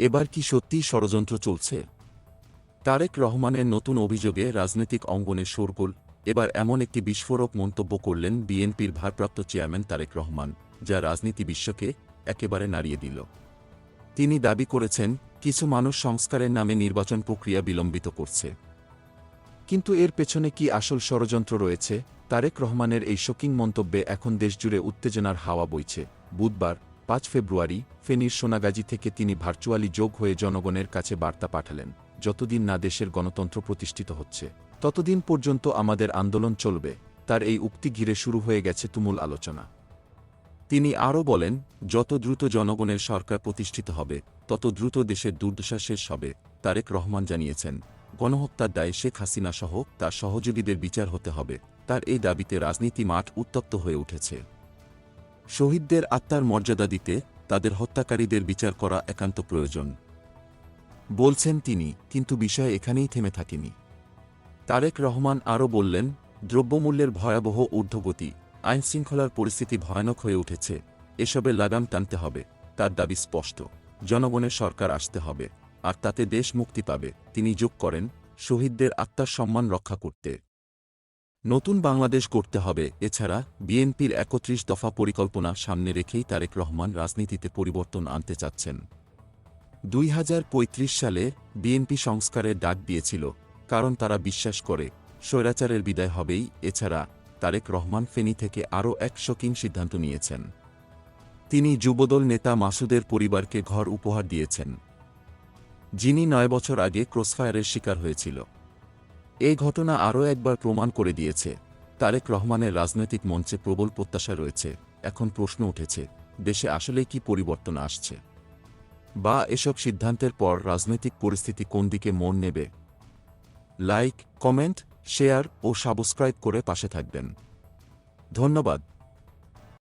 এবার কি সত্যিই ষড়যন্ত্র চলছে? তারেক রহমানের নতুন অভিযোগে রাজনৈতিক অঙ্গনে শোরগোল। এবার এমন একটি বিস্ফোরক মন্তব্য করলেন বিএনপির ভারপ্রাপ্ত চেয়ারম্যান তারেক রহমান, যা রাজনীতি বিশ্বকে একেবারে নাড়িয়ে দিল। তিনি দাবি করেছেন, কিছু মানুষ সংস্কারের নামে নির্বাচন প্রক্রিয়া বিলম্বিত করছে। কিন্তু এর পেছনে কি আসল ষড়যন্ত্র রয়েছে? তারেক রহমানের এই শোকিং মন্তব্যে এখন দেশজুড়ে উত্তেজনার হাওয়া বইছে। বুধবার ৫ ফেব্রুয়ারি ফেনীর সোনাগাজী থেকে তিনি ভার্চুয়ালি যোগ হয়ে জনগণের কাছে বার্তা পাঠালেন, যতদিন না দেশের গণতন্ত্র প্রতিষ্ঠিত হচ্ছে, ততদিন পর্যন্ত আমাদের আন্দোলন চলবে। তার এই উক্তি ঘিরে শুরু হয়ে গেছে তুমুল আলোচনা। তিনি আরও বলেন, যত দ্রুত জনগণের সরকার প্রতিষ্ঠিত হবে, তত দ্রুত দেশের দুর্দশা শেষ হবে। তারেক রহমান জানিয়েছেন, গণহত্যার দায়ে শেখ হাসিনা সহ তার সহযোগীদের বিচার হতে হবে। তার এই দাবিতে রাজনীতি মাঠ উত্তপ্ত হয়ে উঠেছে। শহীদদের আত্মার মর্যাদা দিতে তাদের হত্যাকারীদের বিচার করা একান্ত প্রয়োজন, বলছেন তিনি। কিন্তু বিষয় এখানেই থেমে থাকেনি। তারেক রহমান আরও বললেন, দ্রব্যমূল্যের ভয়াবহ ঊর্ধ্বগতি, আইনশৃঙ্খলার পরিস্থিতি ভয়ানক হয়ে উঠেছে। এসবে লাগাম টানতে হবে। তার দাবি স্পষ্ট, জনগণের সরকার আসতে হবে, আর তাতে দেশ মুক্তি পাবে। তিনি যোগ করেন, শহীদদের আত্মার সম্মান রক্ষা করতে নতুন বাংলাদেশ গড়তে হবে। এছাড়া বিএনপির ৩১ দফা পরিকল্পনা সামনে রেখেই তারেক রহমান রাজনীতিতে পরিবর্তন আনতে চাচ্ছেন। ২০৩৫ সালে বিএনপি সংস্কারের ডাক দিয়েছিল, কারণ তারা বিশ্বাস করে স্বৈরাচারের বিদায় হবেই। এছাড়া তারেক রহমান ফেনী থেকে আরও এক শোকিং সিদ্ধান্ত নিয়েছেন। তিনি যুবদল নেতা মাসুদের পরিবারকে ঘর উপহার দিয়েছেন, যিনি ৯ বছর আগে ক্রসফায়ারের শিকার হয়েছিল। এই ঘটনা আরও একবার প্রমাণ করে দিয়েছে, তারেক রহমানের রাজনৈতিক মঞ্চে প্রবল প্রত্যাশা রয়েছে। এখন প্রশ্ন উঠেছে, দেশে আসলে কি পরিবর্তন আসছে, বা এসব সিদ্ধান্তের পর রাজনৈতিক পরিস্থিতি কোন দিকে মোড় নেবে? লাইক, কমেন্ট, শেয়ার ও সাবস্ক্রাইব করে পাশে থাকবেন। ধন্যবাদ।